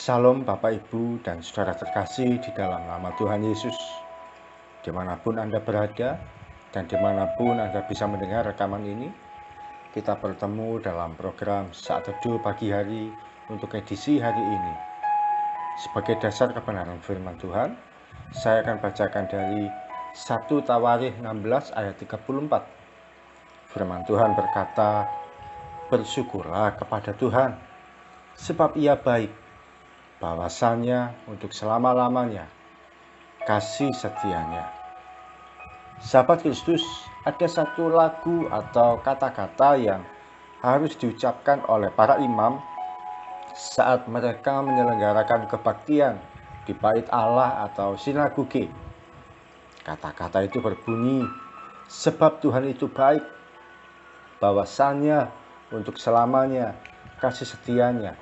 Salam Bapak Ibu dan Saudara terkasih di dalam nama Tuhan Yesus. Dimanapun Anda berada dan dimanapun Anda bisa mendengar rekaman ini, kita bertemu dalam program Saat Teduh Pagi Hari untuk edisi hari ini. Sebagai dasar kebenaran firman Tuhan, saya akan bacakan dari 1 Tawarikh 16 ayat 34. Firman Tuhan berkata, "Bersyukurlah kepada Tuhan, sebab Ia baik, bahwasanya untuk selama-lamanya kasih setianya." Sahabat Kristus, ada satu lagu atau kata-kata yang harus diucapkan oleh para imam saat mereka menyelenggarakan kebaktian di bait Allah atau sinagoge. Kata-kata itu berbunyi, "Sebab Tuhan itu baik, bahwasanya untuk selamanya kasih setianya."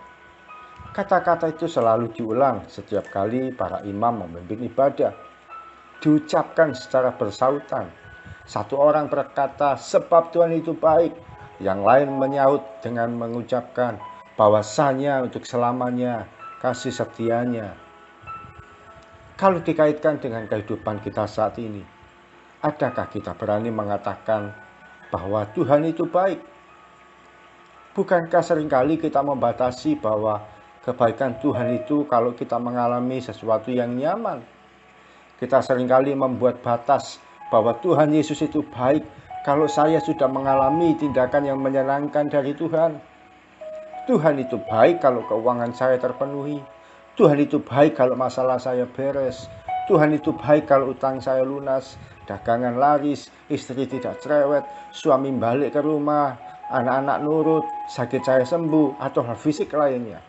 Kata-kata itu selalu diulang setiap kali para imam memimpin ibadah. Diucapkan secara bersautan. Satu orang berkata, "Sebab Tuhan itu baik." Yang lain menyaut dengan mengucapkan, "Bahwasanya untuk selamanya kasih setianya." Kalau dikaitkan dengan kehidupan kita saat ini, adakah kita berani mengatakan bahwa Tuhan itu baik? Bukankah seringkali kita membatasi bahwa kebaikan Tuhan itu kalau kita mengalami sesuatu yang nyaman? Kita seringkali membuat batas bahwa Tuhan Yesus itu baik kalau saya sudah mengalami tindakan yang menyenangkan dari Tuhan. Tuhan itu baik kalau keuangan saya terpenuhi. Tuhan itu baik kalau masalah saya beres. Tuhan itu baik kalau utang saya lunas, dagangan laris, istri tidak cerewet, suami balik ke rumah, anak-anak nurut, sakit saya sembuh, atau hal fisik lainnya.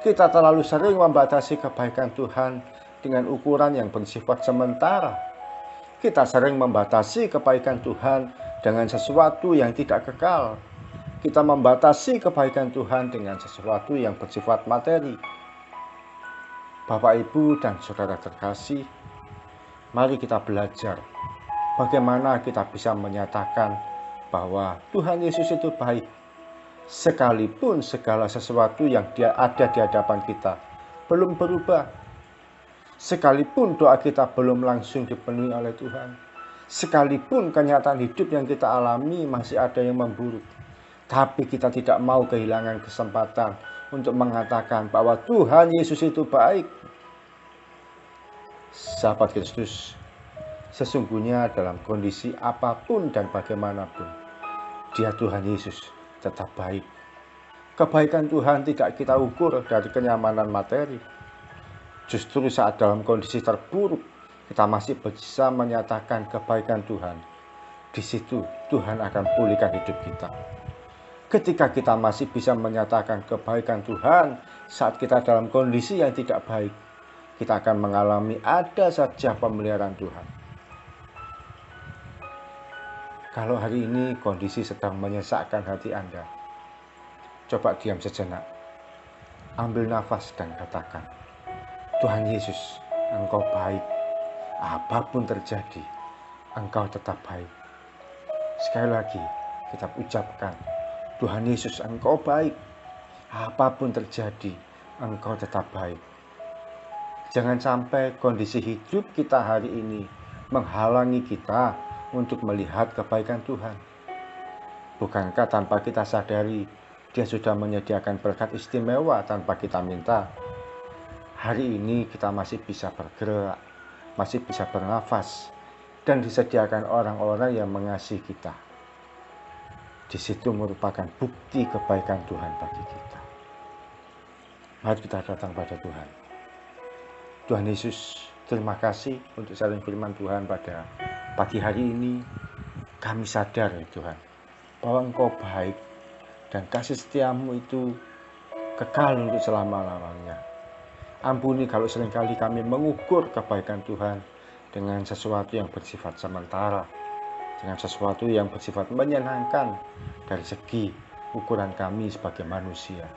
Kita terlalu sering membatasi kebaikan Tuhan dengan ukuran yang bersifat sementara. Kita sering membatasi kebaikan Tuhan dengan sesuatu yang tidak kekal. Kita membatasi kebaikan Tuhan dengan sesuatu yang bersifat materi. Bapak, Ibu, dan Saudara terkasih, mari kita belajar bagaimana kita bisa menyatakan bahwa Tuhan Yesus itu baik, sekalipun segala sesuatu yang ada di hadapan kita belum berubah, sekalipun doa kita belum langsung dipenuhi oleh Tuhan, sekalipun kenyataan hidup yang kita alami masih ada yang memburuk, tapi kita tidak mau kehilangan kesempatan untuk mengatakan bahwa Tuhan Yesus itu baik. Sahabat Kristus, sesungguhnya dalam kondisi apapun dan bagaimanapun, Dia Tuhan Yesus tetap baik. Kebaikan Tuhan tidak kita ukur dari kenyamanan materi. Justru saat dalam kondisi terburuk, kita masih bisa menyatakan kebaikan Tuhan. Di situ Tuhan akan pulihkan hidup kita. Ketika kita masih bisa menyatakan kebaikan Tuhan saat kita dalam kondisi yang tidak baik, kita akan mengalami ada saja pemeliharaan Tuhan. Kalau hari ini kondisi sedang menyesakkan hati Anda, coba diam sejenak, ambil nafas dan katakan, "Tuhan Yesus, Engkau baik. Apapun terjadi, Engkau tetap baik." Sekali lagi kita ucapkan, "Tuhan Yesus, Engkau baik. Apapun terjadi, Engkau tetap baik." Jangan sampai kondisi hidup kita hari ini menghalangi kita untuk melihat kebaikan Tuhan. Bukankah tanpa kita sadari, Dia sudah menyediakan berkat istimewa tanpa kita minta? Hari ini kita masih bisa bergerak, masih bisa bernafas, dan disediakan orang-orang yang mengasihi kita. Di situ merupakan bukti kebaikan Tuhan bagi kita. Mari kita datang pada Tuhan. Tuhan Yesus, terima kasih untuk sharing firman Tuhan pada pagi hari ini. Kami sadar ya Tuhan, bahwa Engkau baik dan kasih setiamu itu kekal untuk selama-lamanya. Ampuni kalau seringkali kami mengukur kebaikan Tuhan dengan sesuatu yang bersifat sementara, dengan sesuatu yang bersifat menyenangkan dari segi ukuran kami sebagai manusia.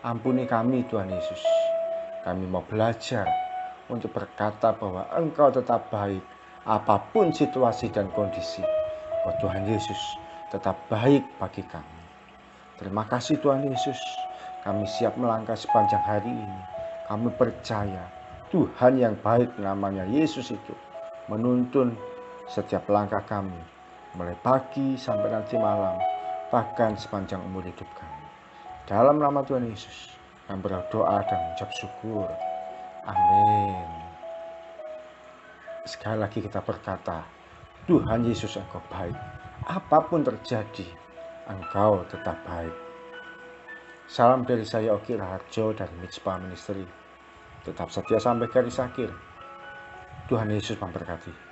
Ampuni kami Tuhan Yesus. Kami mau belajar untuk berkata bahwa Engkau tetap baik apapun situasi dan kondisi. Oh Tuhan Yesus tetap baik bagi kami. Terima kasih Tuhan Yesus. Kami siap melangkah sepanjang hari ini. Kami percaya Tuhan yang baik namanya Yesus itu menuntun setiap langkah kami, mulai pagi sampai nanti malam, bahkan sepanjang umur hidup kami. Dalam nama Tuhan Yesus, kami berdoa dan mengucap syukur. Amin. Sekali lagi kita berkata, Tuhan Yesus Engkau baik. Apapun terjadi, Engkau tetap baik. Salam dari saya Oki Raharjo dari Mitspa Ministry. Tetap setia sampai garis akhir. Tuhan Yesus memberkati.